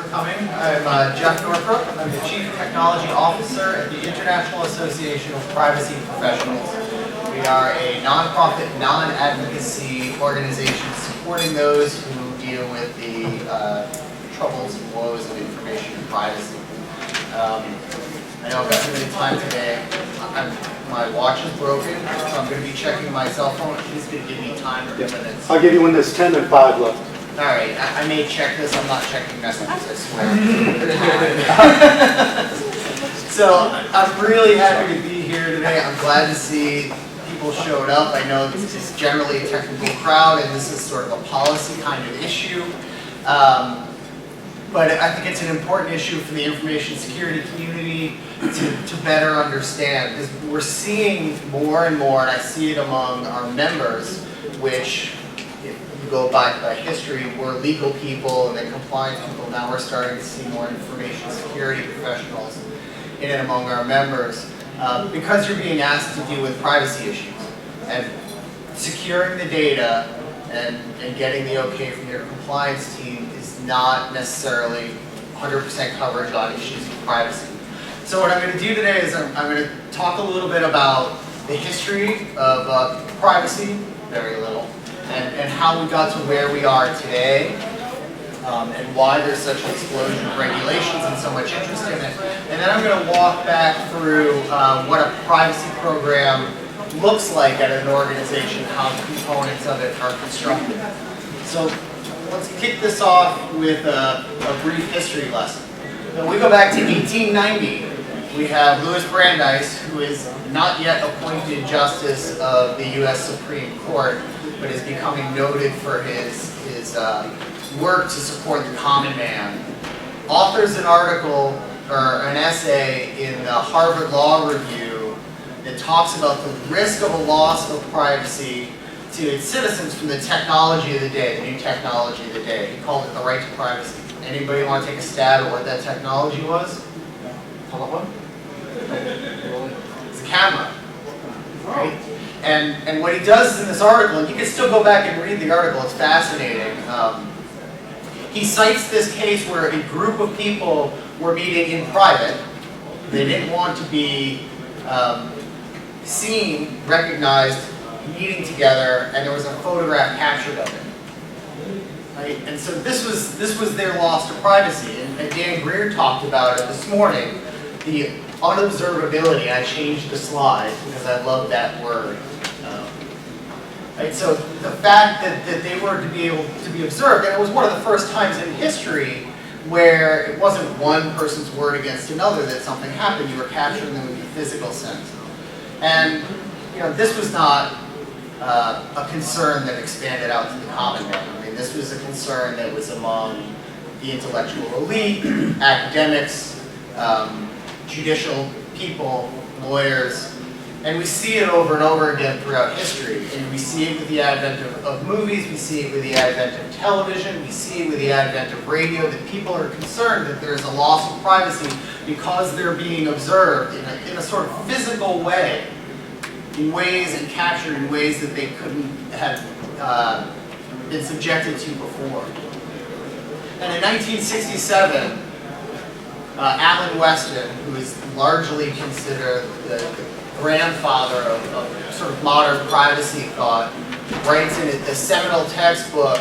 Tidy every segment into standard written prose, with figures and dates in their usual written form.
for coming. I'm Jeff Northrop. I'm the Chief Technology Officer at the International Association of Privacy Professionals. We are a nonprofit, non-advocacy organization supporting those who deal with the troubles and woes of information and privacy. I know I've got limited time today. My watch is broken, so I'm going to be checking my cell phone. Please give me time for 2 minutes. I'll give you one that's 10 and 5 left. All right, I may check this. I'm not checking messages, I swear. So I'm really happy to be here today. I'm glad to see people showed up. I know this is generally a technical crowd, and this is sort of a policy kind of issue. But I think it's an important issue for the information security community to better understand, because we're seeing more and more, and I see it among our members, which, if you go back by history, we're legal people and then compliance people. Now we're starting to see more information security professionals in and among our members, because you're being asked to deal with privacy issues. And securing the data and getting the okay from your compliance team is not necessarily 100% coverage on issues of privacy. So what I'm going to do today is I'm going to talk a little bit about the history of privacy, very little, and how we got to where we are today, and why there's such an explosion of regulations and so much interest in it. And then I'm going to walk back through what a privacy program looks like at an organization, how the components of it are constructed. So let's kick this off with a brief history lesson. Now, we go back to 1890. We have Louis Brandeis, who is not yet appointed Justice of the U.S. Supreme Court, but is becoming noted for his work to support the common man. Authors an article, or an essay, in the Harvard Law Review that talks about the risk of a loss of privacy to its citizens from the technology of the day, the new technology of the day. He called it the right to privacy. Anybody want to take a stab at what that technology was? Telephone? It's a camera. Right? And what he does in this article, and you can still go back and read the article, it's fascinating. He cites this case where a group of people were meeting in private. They didn't want to be seen, recognized, meeting together, and there was a photograph captured of it. Right? And so this was their loss to privacy. And Dan Greer talked about it this morning, the unobservability. I changed the slide because I love that word. Right? So the fact that they were to be able to be observed, and it was one of the first times in history where it wasn't one person's word against another that something happened. You were capturing them in the physical sense. And this was not a concern that expanded out to the common man. I mean, this was a concern that was among the intellectual elite, academics, judicial people, lawyers, and we see it over and over again throughout history. And we see it with the advent of movies, we see it with the advent of television, we see it with the advent of radio, that people are concerned that there's a loss of privacy because they're being observed in a sort of physical way, in ways and captured in ways that they couldn't have been subjected to before. And in 1967, Alan Weston, who is largely considered the grandfather of sort of modern privacy thought, writes in the seminal textbook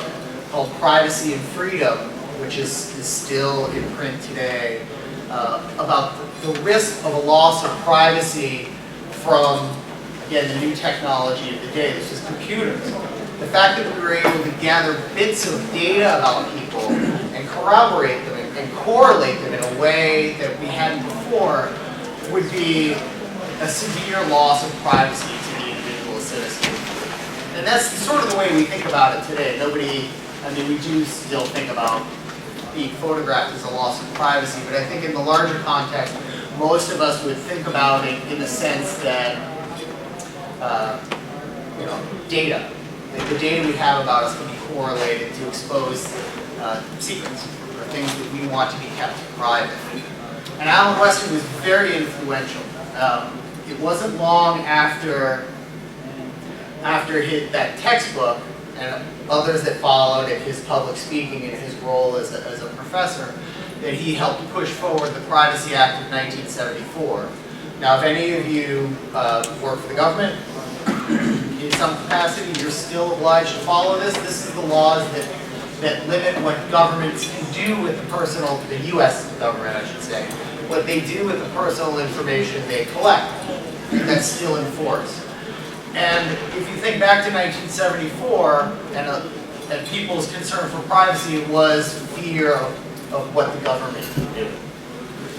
called Privacy and Freedom, which is still in print today, about the risk of a loss of privacy from, again, the new technology of the day. This is computers. The fact that we were able to gather bits of data about people and corroborate them and correlate them in a way that we hadn't before would be a severe loss of privacy to the individual citizen. And that's sort of the way we think about it today. We do still think about being photographed as a loss of privacy, but I think in the larger context, most of us would think about it in the sense that, data. The data we have about us can be correlated to expose secrets or things that we want to be kept private. And Alan Weston was very influential. It wasn't long after that textbook and others that followed, and his public speaking and his role as a professor, that he helped push forward the Privacy Act of 1974. Now, if any of you work for the government in some capacity, you're still obliged to follow this. This is the laws that limit what governments can do with the personal, the U.S. government, I should say, what they do with the personal information they collect. That's still in force. And if you think back to 1974, and people's concern for privacy was fear of what the government can do.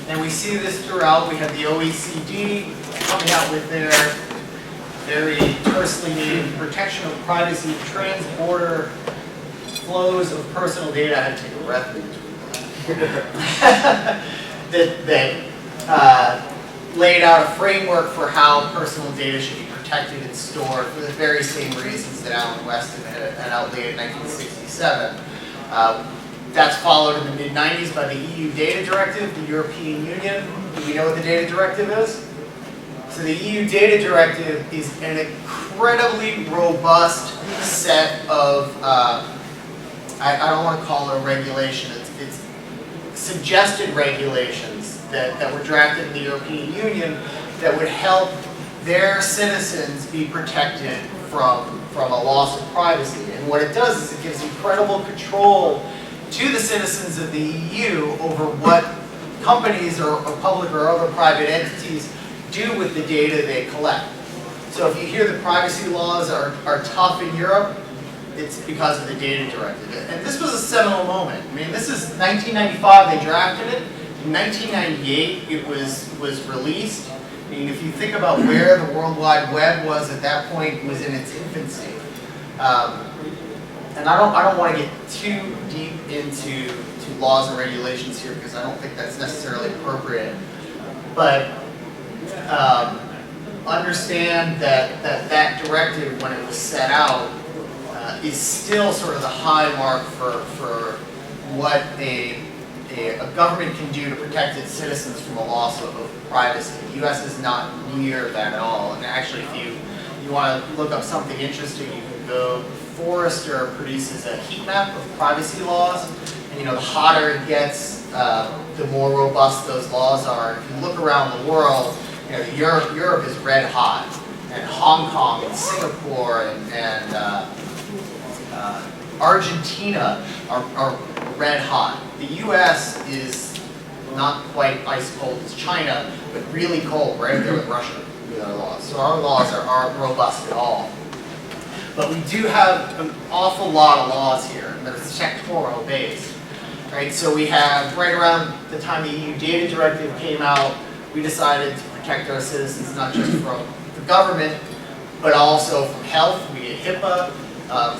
And we see this throughout. We have the OECD coming out with their very tersely named protection of privacy, trans-border flows of personal data. I had to take a breath in between that laid out a framework for how personal data should be protected and stored for the very same reasons that Alan Weston had outlaid in 1967. That's followed in the mid-90s by the EU Data Directive, the European Union. Do we know what the Data Directive is? So the EU Data Directive is an incredibly robust set of, I don't want to call it a regulation, it's suggested regulations that were drafted in the European Union that would help their citizens be protected from a loss of privacy. And what it does is it gives incredible control to the citizens of the EU over what companies or public or other private entities do with the data they collect. So if you hear the privacy laws are tough in Europe, it's because of the Data Directive. And this was a seminal moment. I mean, this is 1995, they drafted it. In 1998, it was released. I mean, if you think about where the World Wide Web was at that point, it was in its infancy. And I don't want to get too deep into laws and regulations here because I don't think that's necessarily appropriate. But understand that directive, when it was set out, is still sort of the high mark for what a government can do to protect its citizens from a loss of privacy. The U.S. is not near that at all. And actually, if you want to look up something interesting, you can go. Forrester produces a heat map of privacy laws, and the hotter it gets, the more robust those laws are. If you look around the world, Europe is red hot, and Hong Kong and Singapore and Argentina are red hot. The U.S. is not quite ice cold as China, but really cold, right there with Russia with our laws. So our laws aren't robust at all. But we do have an awful lot of laws here, and they're sectoral based. Right? So we have, right around the time the EU Data Directive came out, we decided to protect our citizens not just from the government, but also from health. We get HIPAA,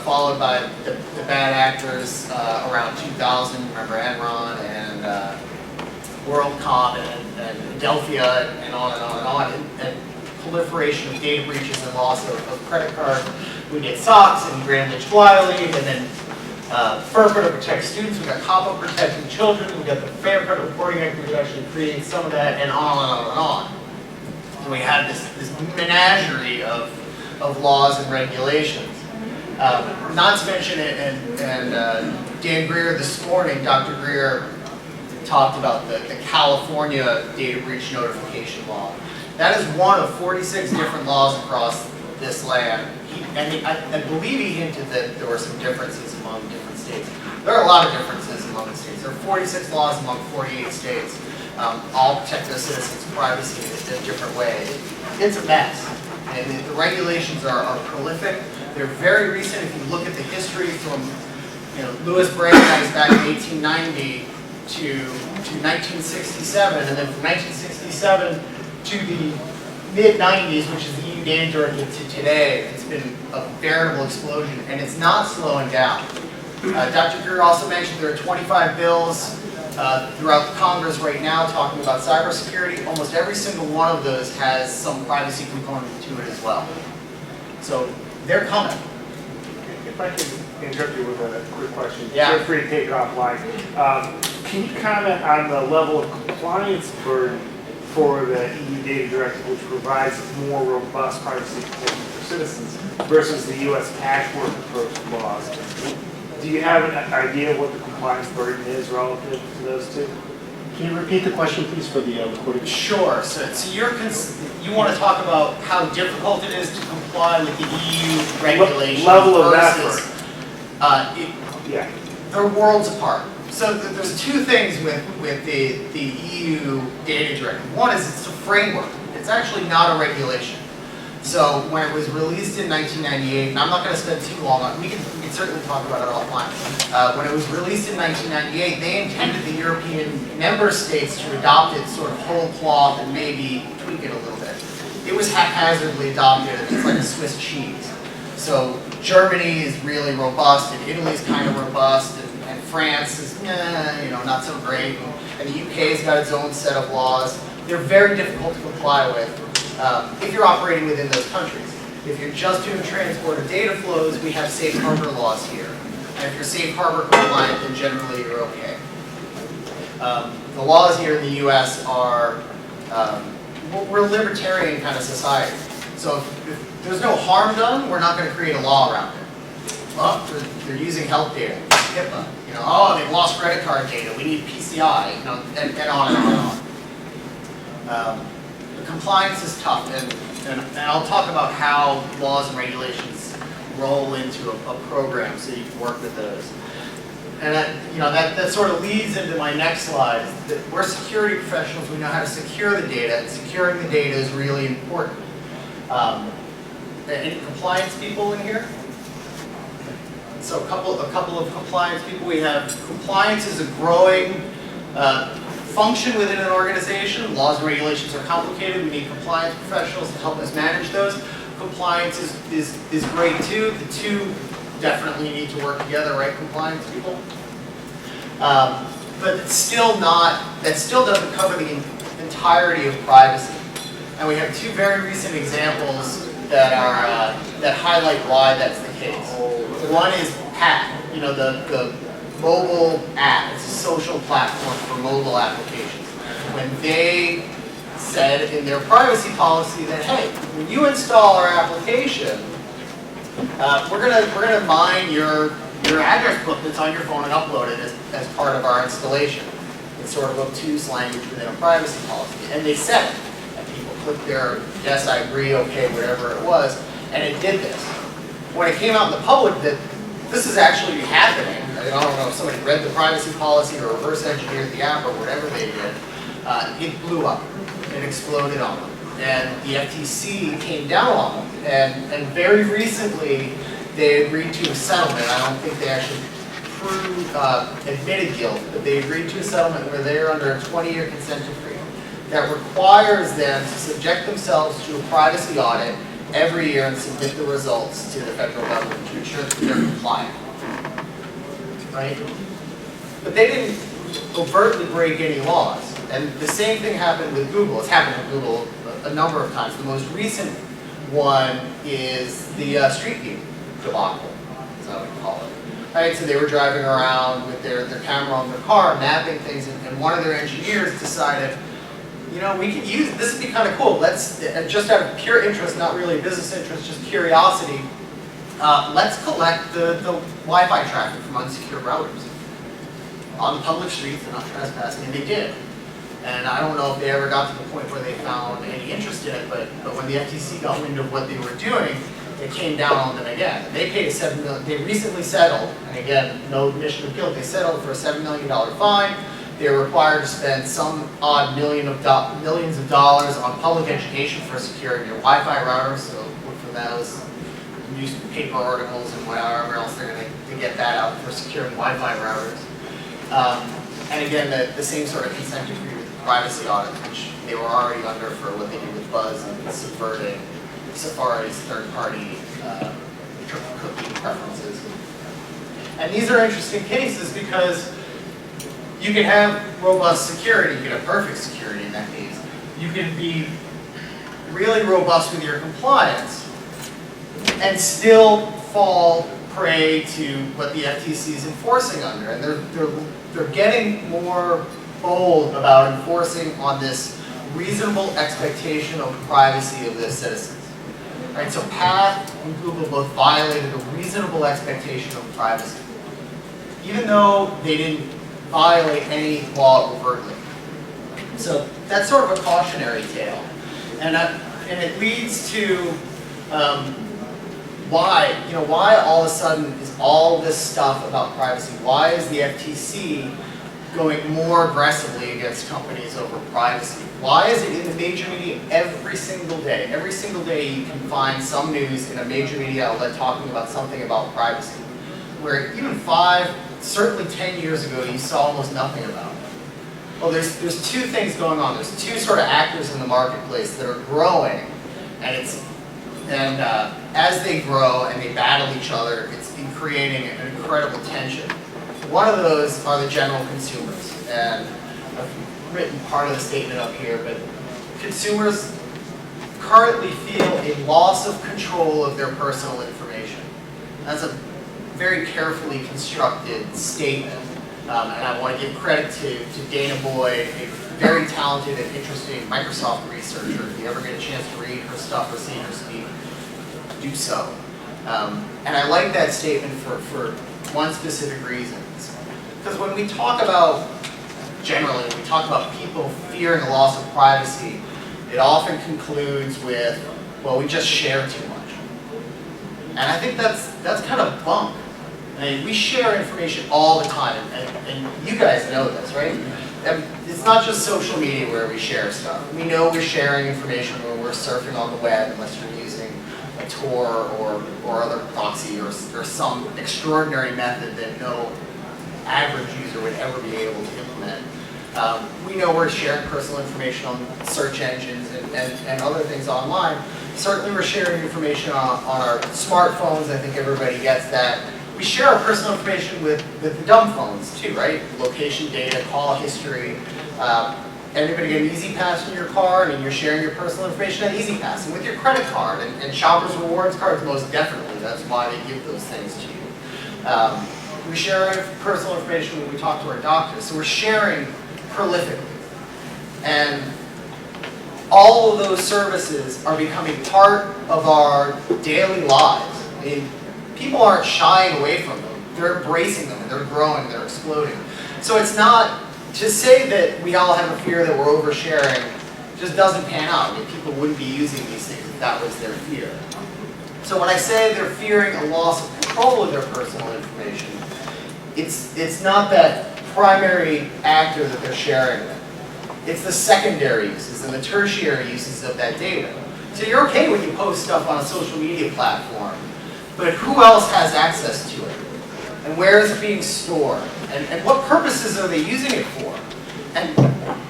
followed by the bad actors around 2000, remember Enron and WorldCom and Adelphia and on and on and on, and proliferation of data breaches and loss of credit cards. We get SOX and Graham-Leach-Bliley, and then FERPA to protect students. We got COPPA protecting children. We got the Fair Credit Reporting Act, which actually creates some of that, and on and on and on. And we have this menagerie of laws and regulations. Not to mention it, and Dan Greer this morning, Dr. Greer talked about the California data breach notification law. That is one of 46 different laws across this land. I believe he hinted that there were some differences among different states. There are a lot of differences among the states. There are 46 laws among 48 states. All protect their citizens' privacy in a different way. It's a mess. And the regulations are prolific. They're very recent. If you look at the history from Louis Brandeis back in 1890 to 1967, and then from 1967 to the mid-90s, which is the EU Data Directive, to today, it's been a veritable explosion, and it's not slowing down. Dr. Greer also mentioned there are 25 bills throughout the Congress right now talking about cybersecurity. Almost every single one of those has some privacy component to it as well. So they're coming. If I could interrupt you with a quick question, Yeah. feel free to take it offline. Can you comment on the level of compliance burden for the EU Data Directive, which provides more robust privacy protection for citizens versus the U.S. patchwork approach to laws. Do you have an idea of what the compliance burden is relative to those two? Can you repeat the question, please, for the recording? Sure. So you want to talk about how difficult it is to comply with the EU regulations Level of versus, Yeah. they're worlds apart. So there's two things with the EU data directive. One is it's a framework. It's actually not a regulation. So when it was released in 1998, and I'm not going to spend too long on it, we can certainly talk about it offline. When it was released in 1998, they intended the European member states to adopt it sort of whole cloth and maybe tweak it a little bit. It was haphazardly adopted. It's like a Swiss cheese. So Germany is really robust, and Italy is kind of robust, and France is not so great, and the UK's got its own set of laws. They're very difficult to comply with if you're operating within those countries. If you're just doing transport of data flows, we have safe harbor laws here. And if you're safe harbor compliant, then generally you're okay. The laws here in the US are, we're a libertarian kind of society. So if there's no harm done, we're not going to create a law around it. Well, they're using health data, HIPAA. They've lost credit card data. We need PCI, and on and on and on. The compliance is tough, and I'll talk about how laws and regulations roll into a program, so you can work with those. And that sort of leads into my next slide. Is that we're security professionals. We know how to secure the data, and securing the data is really important. Any compliance people in here? So a couple of compliance people. We have compliance is a growing function within an organization. Laws and regulations are complicated. We need compliance professionals to help us manage those. Compliance is great too. The two definitely need to work together, right? Compliance people. But it's still not. That still doesn't cover the entirety of privacy. And we have two very recent examples that are that highlight why that's the case. One is PAC, the mobile app. It's a social platform for mobile applications. When they said in their privacy policy that, hey, when you install our application, we're gonna mine your address book that's on your phone and upload it as part of our installation. It's sort of obtuse language within a privacy policy, and they said it. Click their yes, I agree, okay, whatever it was, and it did this. When it came out in the public that this is actually happening, I don't know if somebody read the privacy policy or reverse engineered the app or whatever they did, it blew up. It exploded on them. And the FTC came down on them. And very recently, they agreed to a settlement. I don't think they actually admitted guilt, but they agreed to a settlement where they're under a 20-year consent decree that requires them to subject themselves to a privacy audit every year and submit the results to the federal government to ensure that they're compliant. Right? But they didn't overtly break any laws. And the same thing happened with Google. It's happened with Google a number of times. The most recent one is the Street View debacle, is how we call it. Right? So they were driving around with their camera on their car, mapping things, and one of their engineers decided, we could use, this would be kind of cool. Let's, just out of pure interest, not really business interest, just curiosity, let's collect the Wi-Fi traffic from unsecure routers on public streets and not trespassing, and they did. And I don't know if they ever got to the point where they found any interest in it, but when the FTC got wind of what they were doing, it came down on them again. They paid $7 million, they recently settled, and again, no admission of guilt, they settled for a $7 million fine. They're required to spend some odd millions of dollars on public education for securing their Wi-Fi routers. So look for those newspaper articles and whatever else they're going to get that out for securing Wi-Fi routers. And again, the same sort of consent decree with privacy audits, which they were already under for what they did with Buzz and subverting Safari's third-party cookie preferences. And these are interesting cases because you can have robust security, you can have perfect security in that case. You can be really robust with your compliance and still fall prey to what the FTC is enforcing under. And they're getting more bold about enforcing on this reasonable expectation of privacy of the citizens. Right, so Path and Google both violated a reasonable expectation of privacy, even though they didn't violate any law overtly. So that's sort of a cautionary tale, and it leads to why all of a sudden is all this stuff about privacy? Why is the FTC going more aggressively against companies over privacy? Why is it in the major media every single day? Every single day you can find some news in a major media outlet talking about something about privacy, where even 5, certainly 10 years ago you saw almost nothing about it. Well, there's two things going on. There's two sort of actors in the marketplace that are growing, and as they grow and they battle each other, it's been creating an incredible tension. One of those are the general consumers, and I've written part of the statement up here, but consumers currently feel a loss of control of their personal information. That's a very carefully constructed statement, and I want to give credit to Dana Boyd, a very talented and interesting Microsoft researcher. If you ever get a chance to read her stuff or see her speak, do so. And I like that statement for one specific reason. Because when we talk about, generally, when we talk about people fearing a loss of privacy, it often concludes with, well, we just share too much. And I think that's kind of bunk. I mean, we share information all the time, and you guys know this, right? And it's not just social media where we share stuff. We know we're sharing information when we're surfing on the web, unless you're using a Tor or other proxy or some extraordinary method that no average user would ever be able to implement. We know we're sharing personal information on search engines and other things online. Certainly we're sharing information on our smartphones. I think everybody gets that. We share our personal information with the dumb phones too, right? Location data, call history. Everybody get an E-ZPass in your car, and you're sharing your personal information on E-ZPass. And with your credit card and Shoppers Rewards cards, most definitely. That's why they give those things to you. We share our personal information when we talk to our doctors. So we're sharing prolifically. And all of those services are becoming part of our daily lives. I mean, people aren't shying away from them. They're embracing them, and they're growing, they're exploding. So it's not, to say that we all have a fear that we're oversharing just doesn't pan out. I mean, people wouldn't be using these things if that was their fear. So when I say they're fearing a loss of control of their personal information, it's not that primary actor that they're sharing with. It's the secondary uses and the tertiary uses of that data. So you're okay when you post stuff on a social media platform, but who else has access to it? And where is it being stored? And what purposes are they using it for? And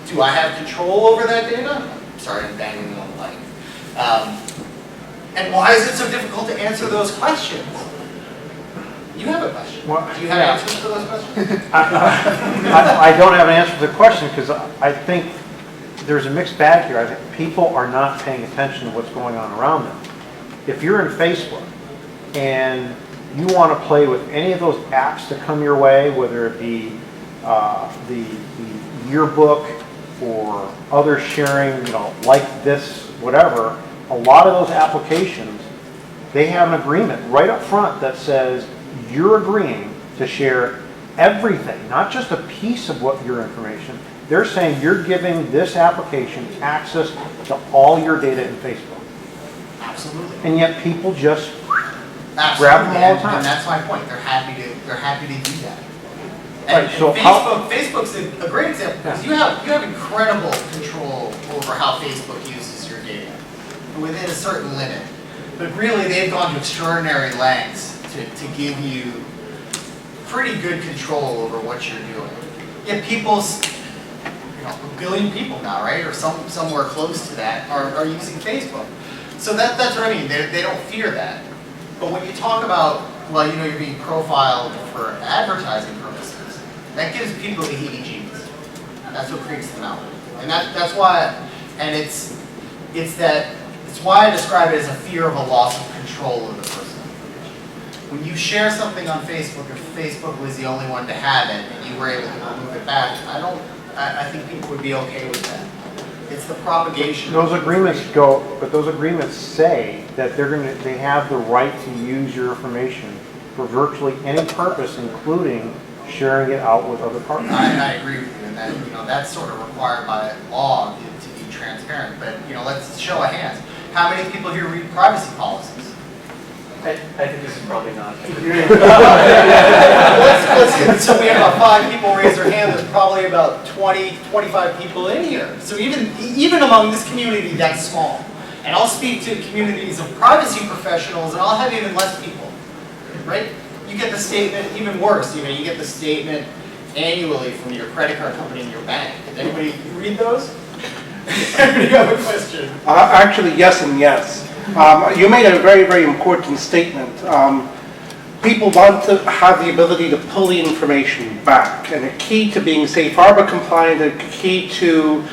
do I have control over that data? I'm sorry, I'm banging on the mic. And why is it so difficult to answer those questions? You have a question. Do you have answers to those questions? I don't have an answer to the question because I think there's a mixed bag here. I think people are not paying attention to what's going on around them. If you're in Facebook and you want to play with any of those apps that come your way, whether it be the yearbook or other sharing, like this, whatever, a lot of those applications, they have an agreement right up front that says you're agreeing to share everything, not just a piece of what your information. They're saying you're giving this application access to all your data in Facebook. Absolutely. And yet people just Absolutely. grab them all the time. And that's my point. They're happy to do that. Right, so Facebook's a great example because you have incredible control over how Facebook uses your data within a certain limit. But really, they've gone to extraordinary lengths to give you pretty good control over what you're doing. Yet people's, 1 billion people now, right, or somewhere close to that, are using Facebook. So that's what I mean. They don't fear that. But when you talk about, well, you're being profiled for advertising purposes, that gives people the heebie-jeebies. That's what creeps them out. And that's why, and it's why I describe it as a fear of a loss of control of the personal information. When you share something on Facebook, if Facebook was the only one to have it and you were able to remove it back, I think people would be okay with that. It's the propagation. Those agreements go, but those agreements say that they have the right to use your information for virtually any purpose, including sharing it out with other partners. I agree with you, and that, that's sort of required by law to be transparent. But, let's show of hands. How many people here read privacy policies? I think this is probably not. So we have about 5 people raise their hand. There's probably about 20, 25 people in here. So even among this community, that's small. And I'll speak to communities of privacy professionals, and I'll have even less people, right? You get the statement, even worse, you get the statement annually from your credit card company and your bank. Did anybody read those? Anybody have a question? Actually, yes and yes. You made a very, very important statement. People want to have the ability to pull the information back, and a key to being safe harbor compliant, a key to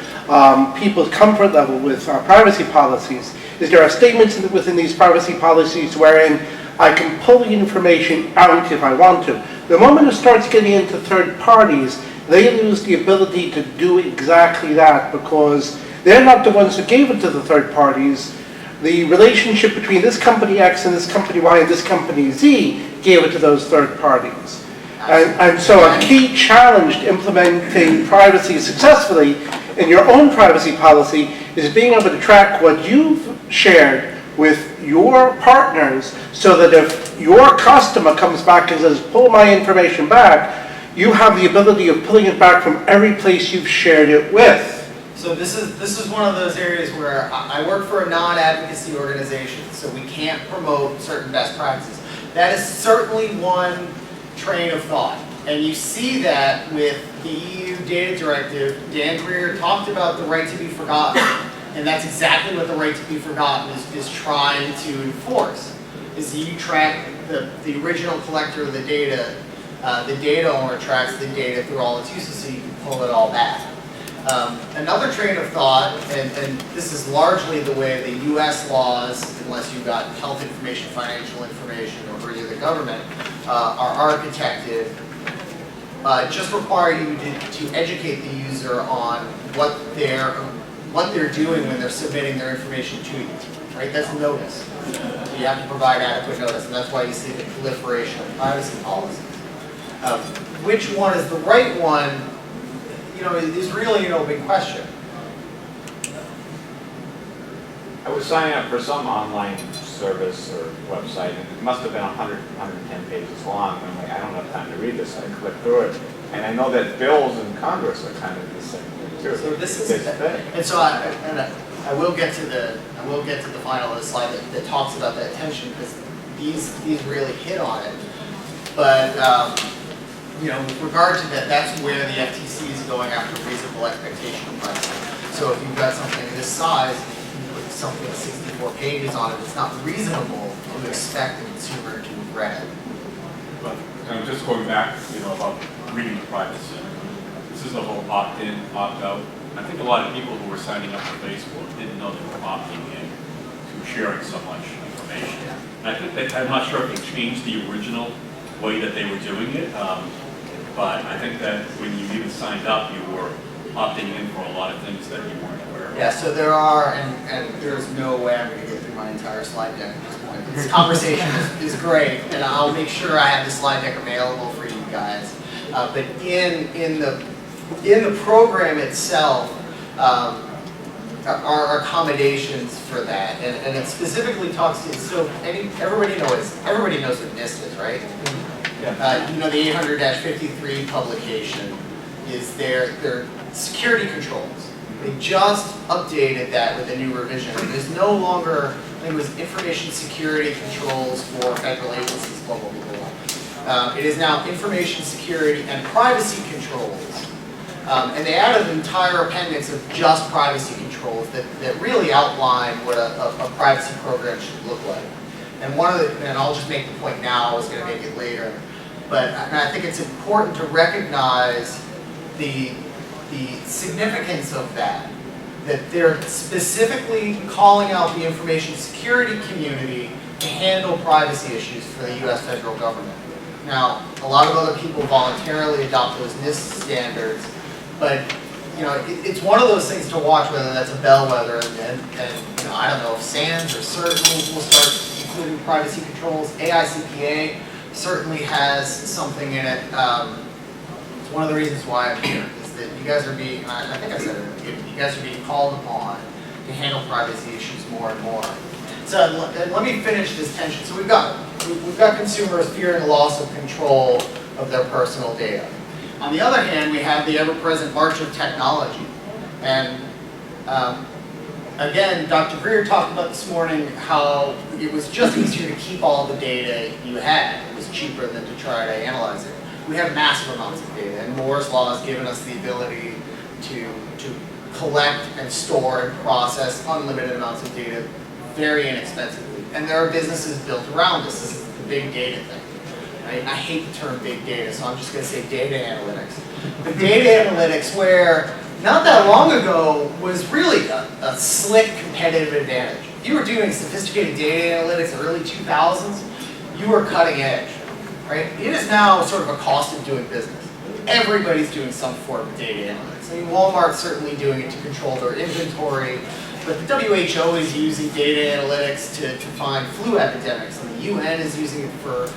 people's comfort level with privacy policies is there are statements within these privacy policies wherein I can pull the information out if I want to. The moment it starts getting into third parties, they lose the ability to do exactly that because they're not the ones who gave it to the third parties. The relationship between this company X and this company Y and this company Z gave it to those third parties. And so a key challenge to implementing privacy successfully in your own privacy policy is being able to track what you've shared with your partners so that if your customer comes back and says, pull my information back, you have the ability of pulling it back from every place you've shared it with. So this is one of those areas where I work for a non-advocacy organization, so we can't promote certain best practices. That is certainly one train of thought. And you see that with the EU data directive. Dan Greer talked about the right to be forgotten. And that's exactly what the right to be forgotten is trying to enforce. Is you track the original collector of the data owner tracks the data through all its uses so you can pull it all back. Another train of thought, and this is largely the way the US laws, unless you've got health information, financial information, or really the government, are architected, just require you to educate the user on what they're doing when they're submitting their information to you, right? That's notice. So you have to provide adequate notice, and that's why you see the proliferation of privacy policies. Which one is the right one, is really an open question. I was signing up for some online service or website, and it must have been 100, 110 pages long, and I'm like, I don't have time to read this, so I click through it. And I know that bills in Congress are kind of the same thing too. So this is, and so I will get to the final of the slide that talks about that tension, because these really hit on it. But with regard to that, that's where the FTC is going after reasonable expectation of privacy. So if you've got something this size, you put something with 64 pages on it, it's not reasonable to expect the consumer to have read it. But just going back, about reading the privacy. This is the whole opt-in, opt-out. I think a lot of people who were signing up for Facebook didn't know they were opting in to sharing so much information. And I think I'm not sure if they changed the original way that they were doing it, but I think that when you even signed up, you were opting in for a lot of things that you weren't aware of. Yeah, so there are, and there's no way I'm going to get through my entire slide deck at this point. This conversation is great, and I'll make sure I have the slide deck available for you guys. But in the program itself are accommodations for that, and it specifically talks to. So everybody knows what NIST is, right? Yeah. The 800-53 publication is their security controls. They just updated that with a new revision. There's no longer, I think it was information security controls for federal agencies, blah, blah, blah, blah. It is now information security and privacy controls. And they added an entire appendix of just privacy controls that really outline what a privacy program should look like. And and I'll just make the point now, I was going to make it later, but I think it's important to recognize the significance of that they're specifically calling out the information security community to handle privacy issues for the US federal government. Now, a lot of other people voluntarily adopt those NIST standards, but it's one of those things to watch, whether that's a bellwether, and I don't know if SANS or CERT will start including privacy controls. AICPA certainly has something in it. It's one of the reasons why I'm here, is that you guys are being, I think I said it at the beginning, you guys are being called upon to handle privacy issues more and more. So let me finish this tension. So we've got consumers fearing loss of control of their personal data. On the other hand, we have the ever-present march of technology. And again, Dr. Greer talked about this morning how it was just easier to keep all the data you had. It was cheaper than to try to analyze it. We have massive amounts of data, and Moore's Law has given us the ability to collect and store and process unlimited amounts of data very inexpensively. And there are businesses built around this. This is the big data thing. Right? I hate the term big data, so I'm just going to say data analytics. But data analytics, where not that long ago was really a slick competitive advantage. If you were doing sophisticated data analytics in the early 2000s, you were cutting edge. Right? It is now sort of a cost of doing business. Everybody's doing some form of data analytics. I mean, Walmart's certainly doing it to control their inventory, but the WHO is using data analytics to find flu epidemics, and the UN is using it for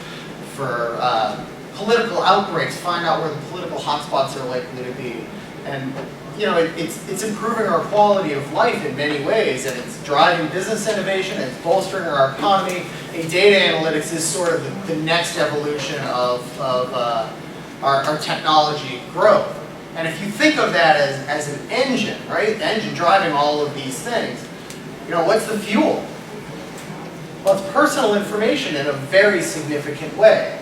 political outbreaks, find out where the political hotspots are likely to be. And it's improving our quality of life in many ways, and it's driving business innovation, and it's bolstering our economy. And data analytics is sort of the next evolution of our technology growth. And if you think of that as an engine, right? The engine driving all of these things, what's the fuel? Well, it's personal information in a very significant way.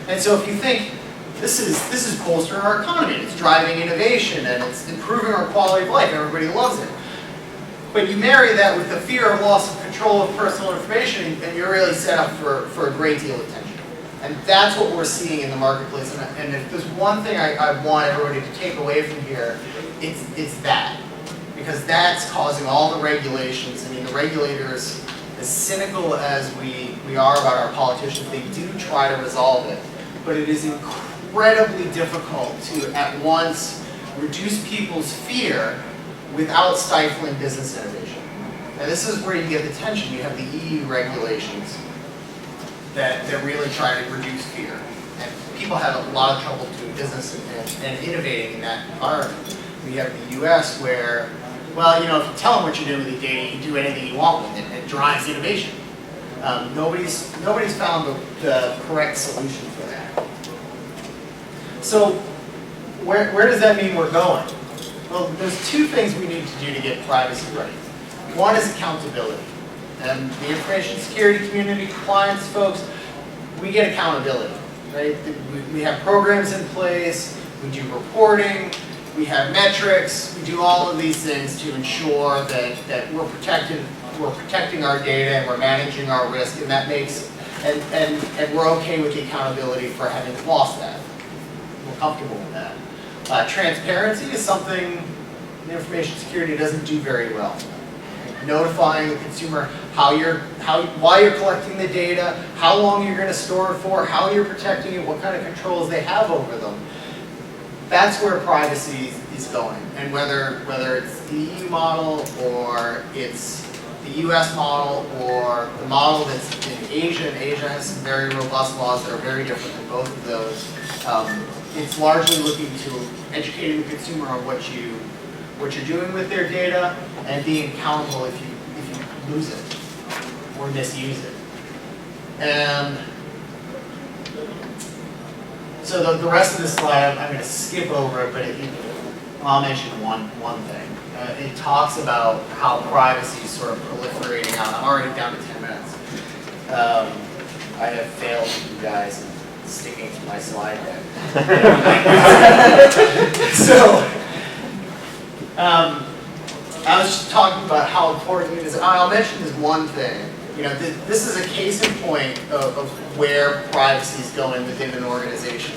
And so if you think, this is bolstering our economy, it's driving innovation, and it's improving our quality of life, everybody loves it. But you marry that with the fear of loss of control of personal information, and you're really set up for a great deal of tension. And that's what we're seeing in the marketplace. And if there's one thing I want everybody to take away from here, it's that. Because that's causing all the regulations. I mean, the regulators, as cynical as we are about our politicians, they do try to resolve it. But it is incredibly difficult to, at once, reduce people's fear without stifling business innovation. And this is where you get the tension. You have the EU regulations that really try to reduce fear. And people have a lot of trouble doing business and innovating in that environment. We have the US where, well, if you tell them what you're doing with the data, you can do anything you want with it, and it drives innovation. Nobody's found the correct solution for that. So where does that mean we're going? Well, there's two things we need to do to get privacy right. One is accountability. And the information security community, compliance folks, we get accountability, right? We have programs in place, we do reporting, we have metrics, we do all of these things to ensure that we're protecting our data and we're managing our risk, and that makes, and we're okay with the accountability for having lost that. We're comfortable with that. Transparency is something the information security doesn't do very well. Notifying the consumer why you're collecting the data, how long you're going to store it for, how you're protecting it, what kind of controls they have over them. That's where privacy is going. And whether it's the EU model or it's the US model or the model that's in Asia, and Asia has some very robust laws that are very different than both of those. It's largely looking to educating the consumer on what you're doing with their data and being accountable if you lose it or misuse it. And so the rest of this slide, I'm going to skip over it, but I'll mention one thing. It talks about how privacy is sort of proliferating out. I'm already down to 10 minutes. I have failed you guys in sticking to my slide deck. So, I was just talking about how important it is. I'll mention this one thing. This is a case in point of where privacy is going within an organization.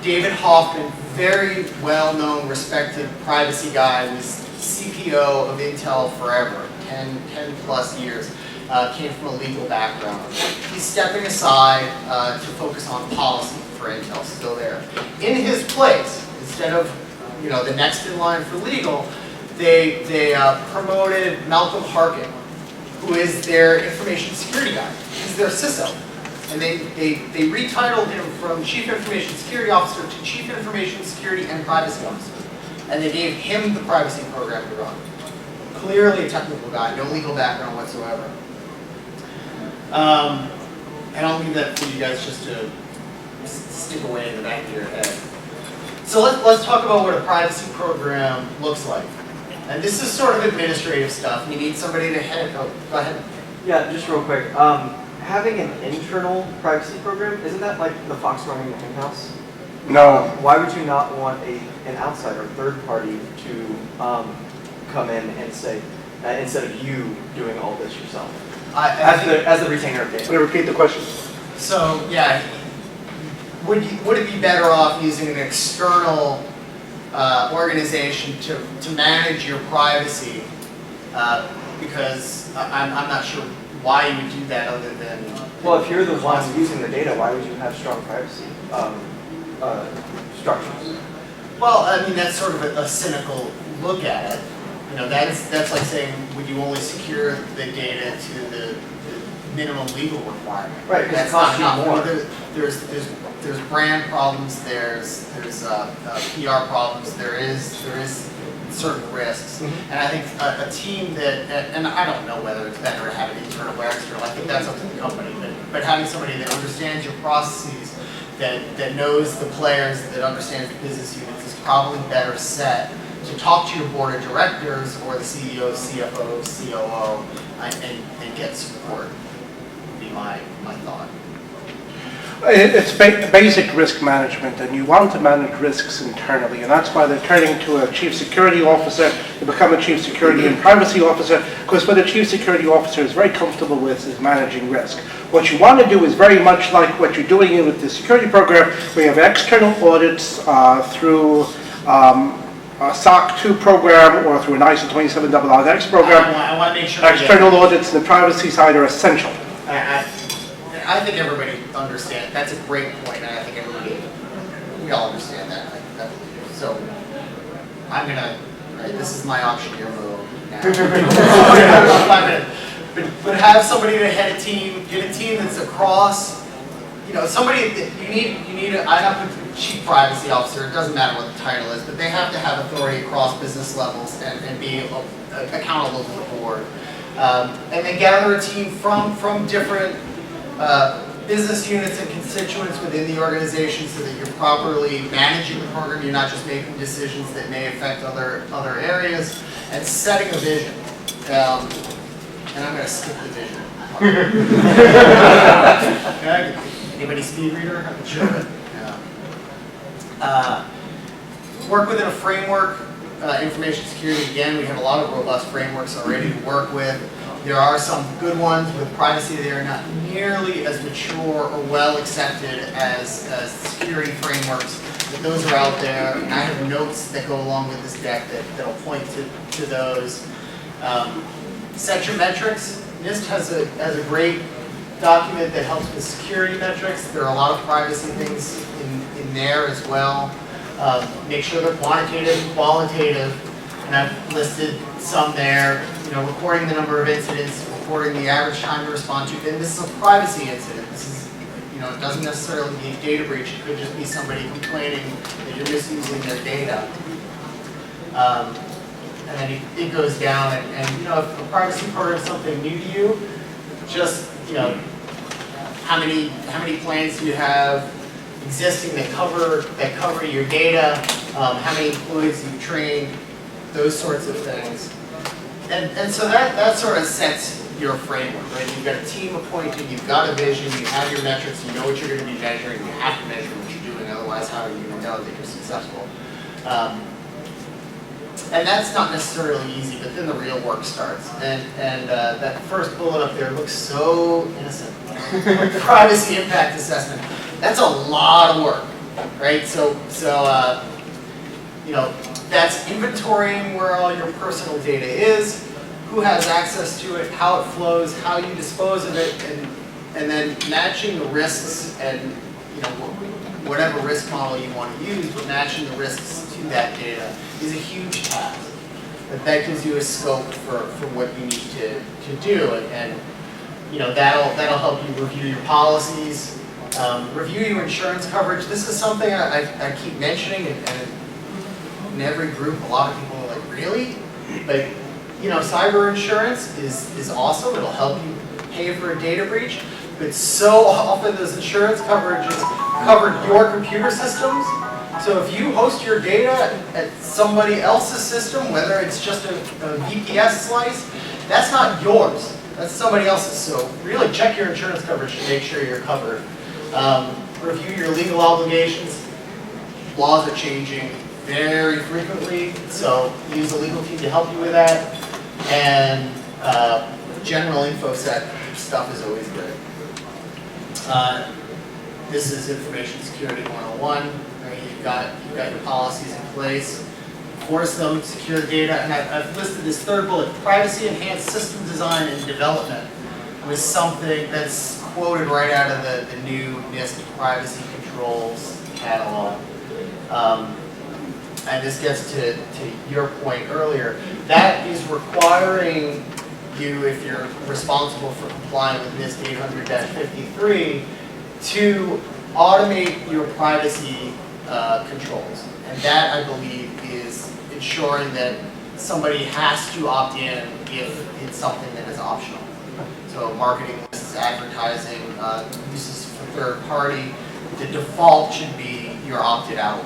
David Hoffman, very well-known, respected privacy guy, was CPO of Intel forever, 10 plus years, came from a legal background. He's stepping aside to focus on policy for Intel, still there. In his place, instead of you know, the next in line for legal, they promoted Malcolm Harkin, who is their information security guy. He's their CISO. And they retitled him from Chief Information Security Officer to Chief Information Security and Privacy Officer. And they gave him the privacy program to run. Clearly a technical guy, no legal background whatsoever. And I'll leave that for you guys just to stick away in the back of your head. So let's talk about what a privacy program looks like. And this is sort of administrative stuff. You need somebody to head. Oh, go ahead. Yeah, just real quick. Having an internal privacy program, isn't that like the fox running the henhouse? No. Why would you not want an outsider, third party, to come in and say, instead of you doing all this yourself, as the retainer of Can data? you repeat the question? So yeah, would it be better off using an external organization to manage your privacy? Because I'm not sure why you would do that other than. Well, if you're the one using the data, why would you have strong privacy structures? Well, I mean that's sort of a cynical look at it. You know, that's like saying, would you only secure the data to the minimum legal requirement? Right, because it That's costs not you enough. more. There's brand problems. There's PR problems. There is certain risks, and I think a team that, and I don't know whether it's better to have an internal or external. I think that's up to the company, but having somebody that understands your processes, that knows the players, that understands the business units, is probably better set to talk to your board of directors or the CEO, CFO, COO, and get support. Would be my thought. It's basic risk management, and you want to manage risks internally, and that's why they're turning to a chief security officer to become a chief security and privacy officer, because what a chief security officer is very comfortable with is managing risk. What you want to do is very much like what you're doing with the security program. We have external audits through a SOC 2 program or through an ISO 27000X program. I want to make sure. External audits on the privacy side are essential. I think everybody understands. That's a great point, and I think we all understand that. I believe. So I'm gonna. Right, this is my auctioneer move now. 5 minutes. But have somebody to head a team. Get a team that's across. You know, somebody that you need. I have a chief privacy officer. It doesn't matter what the title is, but they have to have authority across business levels and be accountable to the board. And then gather a team from different business units and constituents within the organization so that you're properly managing the program. You're not just making decisions that may affect other areas, and setting a vision. And I'm going to skip the vision. Okay. Anybody speed reader? I'm sure. Yeah. Work within a framework. Information security, again, we have a lot of robust frameworks already to work with. There are some good ones with privacy. They are not nearly as mature or well accepted as security frameworks, but those are out there. And I have notes that go along with this deck that'll point to those. Set your metrics. NIST has a great document that helps with security metrics. There are a lot of privacy things in there as well. Make sure they're quantitative and qualitative, and I've listed some there. You know, recording the number of incidents, recording the average time to respond to. And this is a privacy incident. This is, you know, it doesn't necessarily be a data breach. It could just be somebody complaining that you're misusing their data. And then it goes down. And you know, if a privacy program is something new to you, just, you know, how many plans do you have existing that cover your data, how many employees you've trained, those sorts of things. And so that sort of sets your framework, right? You've got a team appointed, you've got a vision, you have your metrics, you know what you're going to be measuring, you have to measure what you're doing, otherwise how are you going to know that you're successful? And that's not necessarily easy, but then the real work starts. And that first bullet up there looks so innocent. Privacy impact assessment. That's a lot of work, right? So you know, that's inventorying where all your personal data is, who has access to it, how it flows, how you dispose of it, and then matching the risks and, you know, whatever risk model you want to use, but matching the risks to that data is a huge task. But that gives you a scope for what you need to do, and you know, that'll help you review your policies, review your insurance coverage. This is something I keep mentioning, and in every group, a lot of people are like, really? But you know, cyber insurance is awesome. It'll help you pay for a data breach. But so often those insurance coverages cover your computer systems. So if you host your data at somebody else's system, whether it's just a VPS slice, that's not yours. That's somebody else's. So really check your insurance coverage to make sure you're covered. Review your legal obligations. Laws are changing very frequently, so use a legal team to help you with that. And general InfoSec stuff is always good. This is Information Security 101. Right? You've got your policies in place. Enforce them, secure the data, and I've listed this third bullet: privacy enhanced system design and development was something that's quoted right out of the new NIST privacy controls catalog. And this gets to your point earlier. That is requiring you, if you're responsible for complying with NIST 800-53, to automate your privacy controls. And that, I believe, is ensuring that somebody has to opt in if it's something that is optional. So marketing lists, advertising, uses for third party, the default should be you're opted out.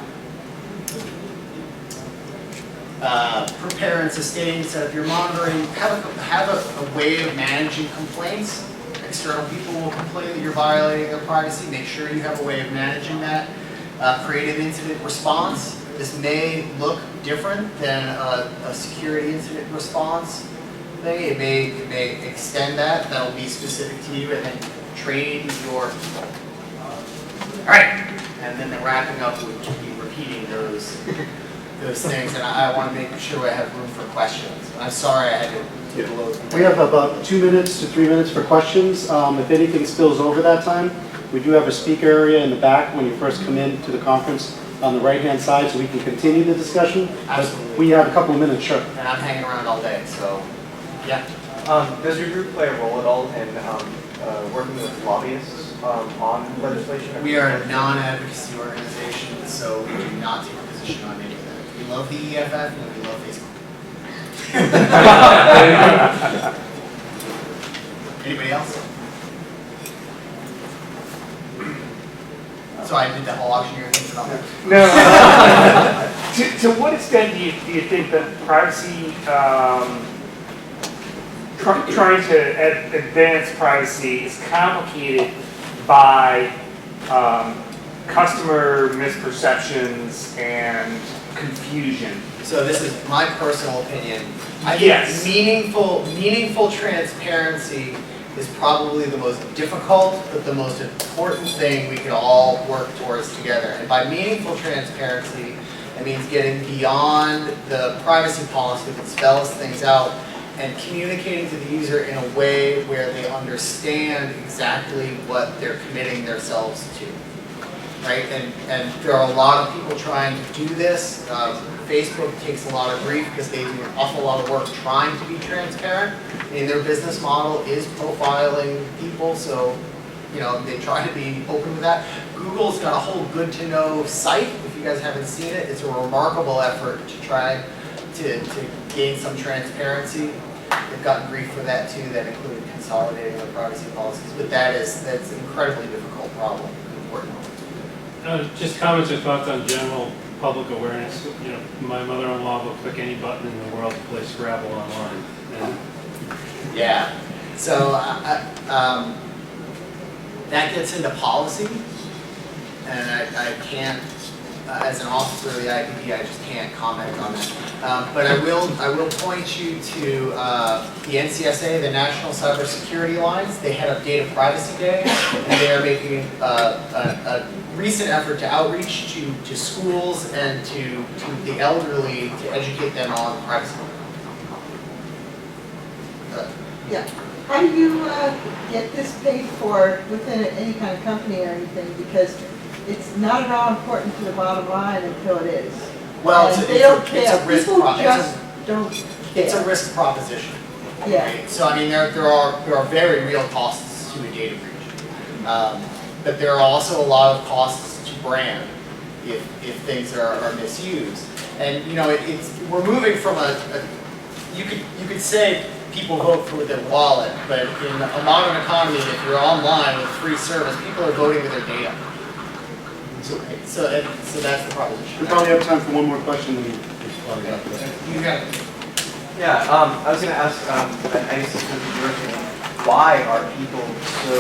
Prepare and sustain, set up your monitoring, have a way of managing complaints. External people will complain that you're violating their privacy. Make sure you have a way of managing that. Creative incident response. This may look different than a security incident response thing. It may extend that. That'll be specific to you, and then train your. All right, and then the wrapping up would be repeating those things, and I want to make sure I have room for questions. I'm sorry I had to blow. We have about 2 minutes to 3 minutes for questions. If anything spills over that time, we do have a speaker area in the back when you first come in to the conference on the right-hand side, so we can continue the discussion. Absolutely. We have a couple of minutes, sure. And I'm hanging around all day, so yeah. Does your group play a role at all in working with lobbyists on legislation? We are a non-advocacy organization, so we do not take a position on any of that. We love the EFF and we love Facebook. Anybody else? So I did the whole auctioneer thing about that. No. To what extent do you think that privacy, trying to advance privacy is complicated by customer misperceptions and confusion? So this is my personal opinion. I Yes. think meaningful transparency is probably the most difficult, but the most important thing we can all work towards together. And by meaningful transparency, it means getting beyond the privacy policy that spells things out and communicating to the user in a way where they understand exactly what they're committing themselves to. Right? And there are a lot of people trying to do this. Facebook takes a lot of grief because they do an awful lot of work trying to be transparent. I mean, their business model is profiling people, so you know they try to be open with that. Google's got a whole good to know site. If you guys haven't seen it, it's a remarkable effort to try to gain some transparency. They've gotten grief for that too. That included consolidating their privacy policies, but that's an incredibly difficult problem. Important. Just comments or thoughts on general public awareness. You know, my mother-in-law will click any button in the world to play Scrabble online. And yeah. So that gets into policy, and I can't, as an officer of the IPD, I just can't comment on that. But I will point you to the NCSA, the National Cybersecurity Alliance. They had a Data Privacy Day, and they are making a recent effort to outreach to schools and to the elderly to educate them on privacy. Yeah. How do you get this paid for within any kind of company or anything? Because it's not at all important to the bottom line until it is. Well, And it's they don't a, it's care. a risk People pro- just don't it's a care. risk proposition. Yeah. Right? So I mean, there are very real costs to a data breach, but there are also a lot of costs to brand if things are misused. And you know, we're moving from you could say people vote for their wallet, but in a modern economy, if you're online with free service, people are voting with their data. So that's the proposition. We probably have time for one more question. Then You got it. Yeah, I was gonna ask, I guess this is your opinion, why are people so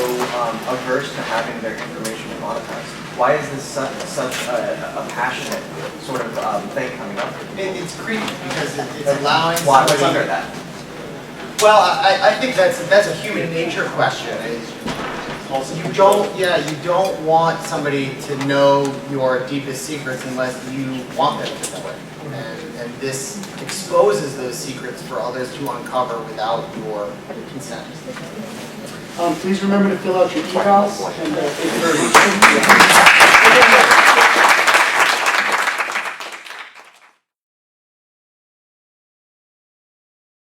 averse to having their information monetized? Why is this such a passionate sort of thing coming up? It's creepy because it's allowing Why, what's somebody. under that? Well, I think that's a human nature question. You don't want somebody to know your deepest secrets unless you want them to know it. And this exposes those secrets for others to uncover without your consent. please remember to fill out your evals, and thank you very much.